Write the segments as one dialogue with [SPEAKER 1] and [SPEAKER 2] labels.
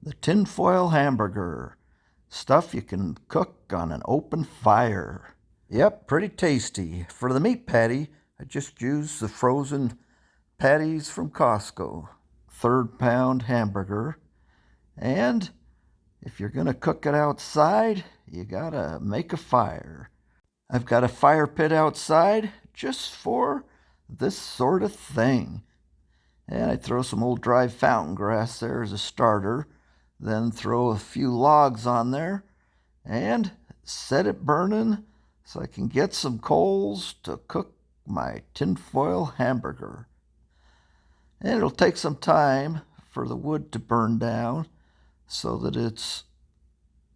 [SPEAKER 1] The tinfoil hamburger. Stuff you can cook on an open fire. Yep, pretty tasty. For the meat patty, I just used the frozen patties from Costco. 1/3 pound hamburger. And if you're going to cook it outside, you got to make a fire. I've got a fire pit outside just for this sort of thing. And I throw some old dry fountain grass there as a starter, then throw a few logs on there and set it burning so I can get some coals to cook my tinfoil hamburger. And it'll take some time for the wood to burn down so that it's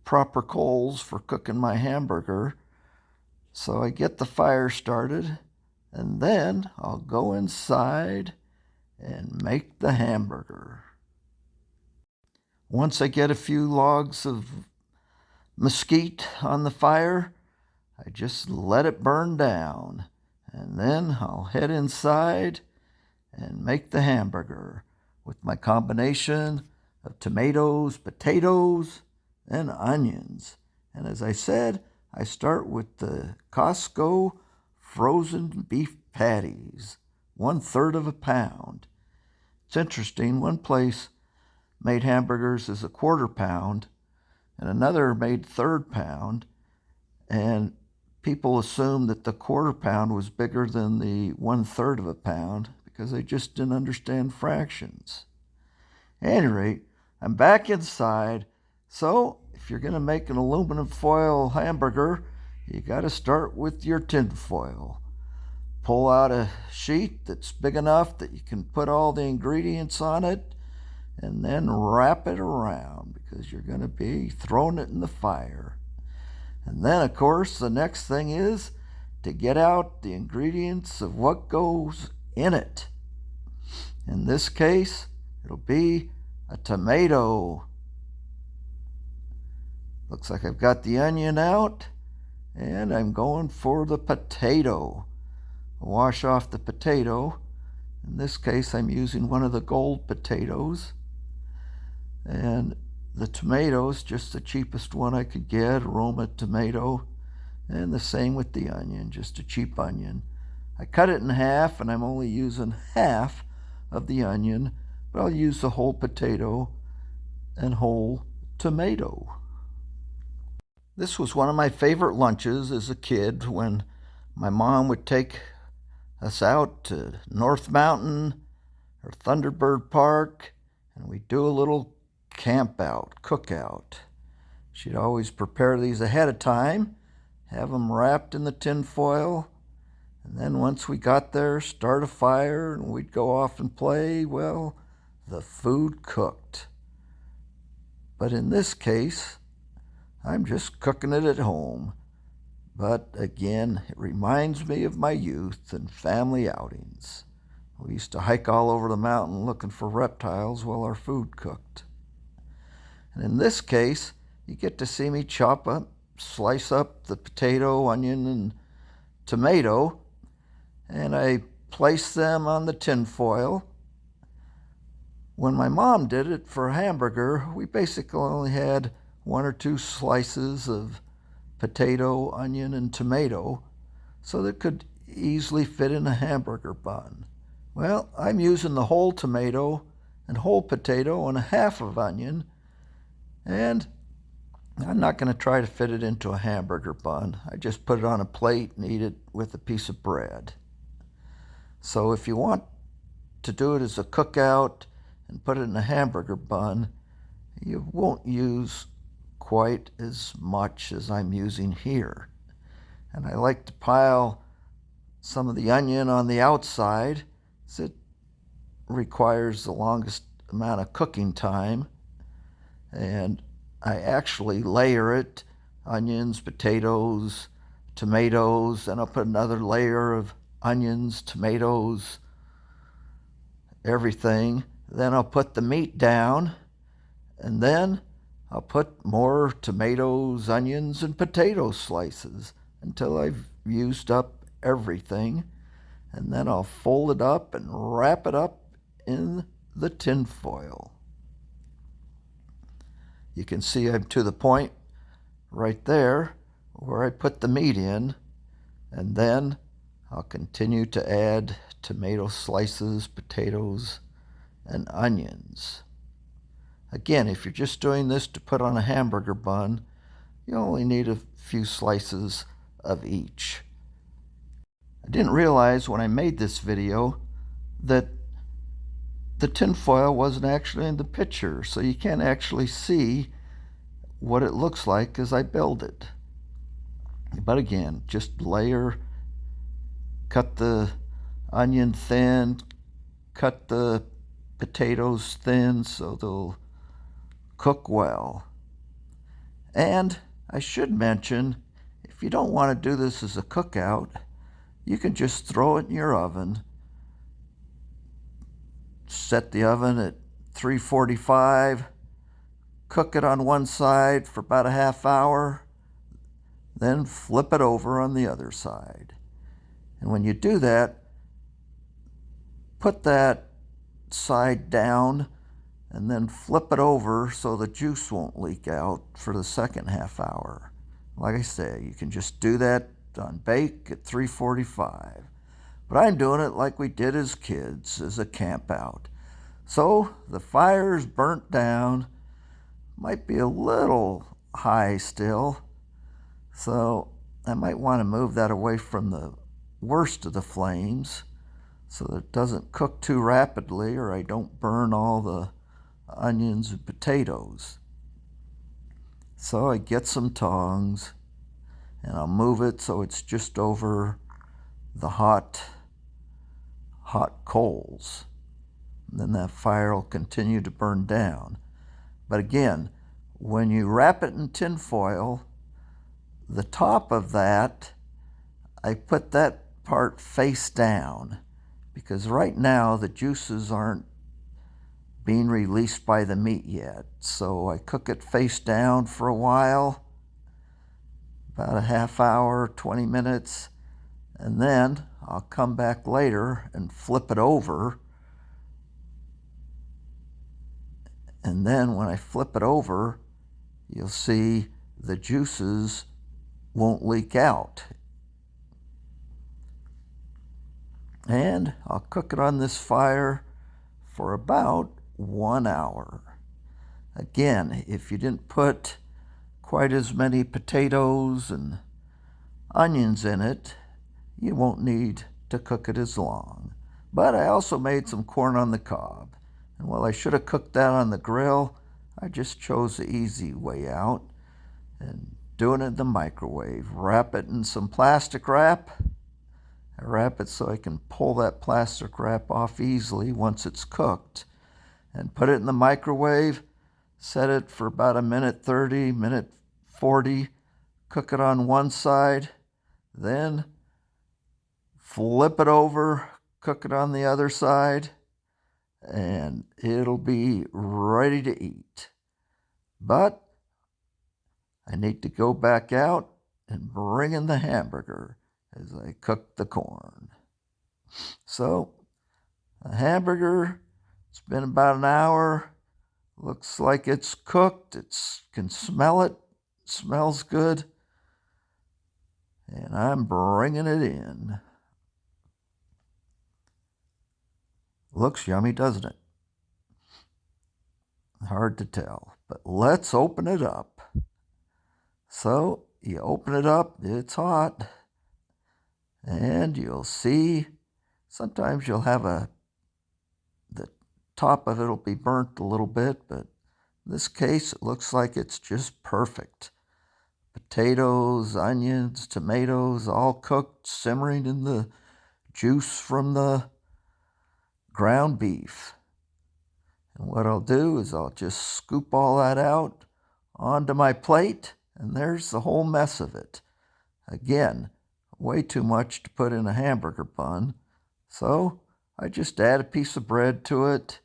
[SPEAKER 1] proper coals for cooking my hamburger. So I get the fire started, and then I'll go inside and make the hamburger. Once I get a few logs of mesquite on the fire, I just let it burn down, and then I'll head inside and make the hamburger with my combination of tomatoes, potatoes, and onions. And as I said, I start with the Costco frozen beef patties, 1/3 pound. It's interesting, one place made hamburgers as a 1/4 pound, and another made 1/3 pound, and people assumed that the 1/4 pound was bigger than the 1/3 pound because they just didn't understand fractions. At any rate, I'm back inside, so if you're going to make an aluminum foil hamburger, you got to start with your tin foil. Pull out a sheet that's big enough that you can put all the ingredients on it, and then wrap it around because you're going to be throwing it in the fire. And then, of course, the next thing is to get out the ingredients of what goes in it. In this case, it'll be a tomato. Looks like I've got the onion out, and I'm going for the potato. Wash off the potato. In this case, I'm using one of the gold potatoes. And the tomatoes, just the cheapest one I could get, Roma tomato. And the same with the onion, just a cheap onion. I cut it in half, and I'm only using half of the onion, but I'll use the whole potato and whole tomato. This was one of my favorite lunches as a kid when my mom would take us out to North Mountain or Thunderbird Park, and we'd do a little camp out, cookout. She'd always prepare these ahead of time, have them wrapped in the tin foil, and then once we got there, start a fire, and we'd go off and play. Well, the food cooked. But in this case, I'm just cooking it at home. But again, it reminds me of my youth and family outings. We used to hike all over the mountain looking for reptiles while our food cooked. And in this case, you get to see me slice up the potato, onion, and tomato, and I place them on the tin foil. When my mom did it for a hamburger, we basically only had 1 or 2 slices of potato, onion, and tomato, so that could easily fit in a hamburger bun. Well, I'm using the whole tomato and whole potato and a half of onion, and I'm not going to try to fit it into a hamburger bun. I just put it on a plate and eat it with a piece of bread. So if you want to do it as a cookout and put it in a hamburger bun, you won't use quite as much as I'm using here. And I like to pile some of the onion on the outside, as it requires the longest amount of cooking time. And I actually layer it, onions, potatoes, tomatoes, and I'll put another layer of onions, tomatoes, everything. Then I'll put the meat down, and then I'll put more tomatoes, onions, and potato slices until I've used up everything. And then I'll fold it up and wrap it up in the tin foil. You can see I'm to the point right there where I put the meat in, and then I'll continue to add tomato slices, potatoes, and onions. Again, if you're just doing this to put on a hamburger bun, you only need a few slices of each. I didn't realize when I made this video that the tinfoil wasn't actually in the picture, so you can't actually see what it looks like as I build it. But again, just layer, cut the onion thin, cut the potatoes thin so they'll cook well. And I should mention, if you don't want to do this as a cookout, you can just throw it in your oven. Set the oven at 345, cook it on one side for about a half hour, then flip it over on the other side. And when you do that, put that side down and then flip it over so the juice won't leak out for the second half hour. Like I say, you can just do that on bake at 345. But I'm doing it like we did as kids, as a camp out. So the fire's burnt down, might be a little high still, so I might want to move that away from the worst of the flames so that it doesn't cook too rapidly or I don't burn all the onions and potatoes. So I get some tongs and I'll move it so it's just over the hot coals. And then that fire will continue to burn down. But again, when you wrap it in tin foil, the top of that, I put that part face down because right now the juices aren't being released by the meat yet. So I cook it face down for a while, about a half hour, 20 minutes, and then I'll come back later and flip it over. And then when I flip it over, you'll see the juices won't leak out. And I'll cook it on this fire for about 1 hour. Again, if you didn't put quite as many potatoes and onions in it, you won't need to cook it as long. But I also made some corn on the cob. And while I should have cooked that on the grill, I just chose the easy way out and doing it in the microwave. Wrap it in some plastic wrap. I wrap it so I can pull that plastic wrap off easily once it's cooked. And put it in the microwave, set it for about a minute 30, minute 40, cook it on one side, then flip it over, cook it on the other side, and it'll be ready to eat. But I need to go back out and bring in the hamburger as I cook the corn. So, the hamburger, it's been about an hour. Looks like it's cooked. Can smell it. Smells good. And I'm bringing it in. Looks yummy, doesn't it? Hard to tell, but let's open it up. So you open it up, it's hot, and you'll see sometimes you'll have the top of it will be burnt a little bit, but in this case it looks like it's just perfect. Potatoes, onions, tomatoes, all cooked, simmering in the juice from the ground beef. And what I'll do is I'll just scoop all that out onto my plate, and there's the whole mess of it. Again, way too much to put in a hamburger bun, so I just add a piece of bread to it,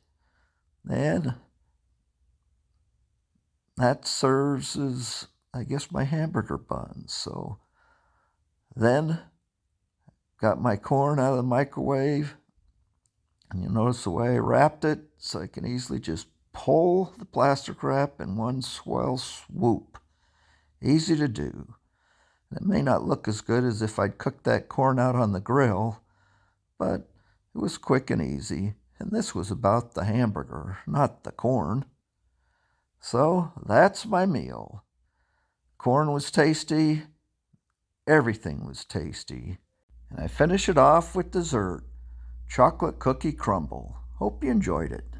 [SPEAKER 1] and that serves as, I guess, my hamburger bun. So then, got my corn out of the microwave, and you notice the way I wrapped it, so I can easily just pull the plastic wrap in one swell swoop. Easy to do. It may not look as good as if I'd cooked that corn out on the grill, but it was quick and easy, and this was about the hamburger, not the corn. So that's my meal. Corn was tasty, everything was tasty. And I finish it off with dessert, chocolate cookie crumble. Hope you enjoyed it.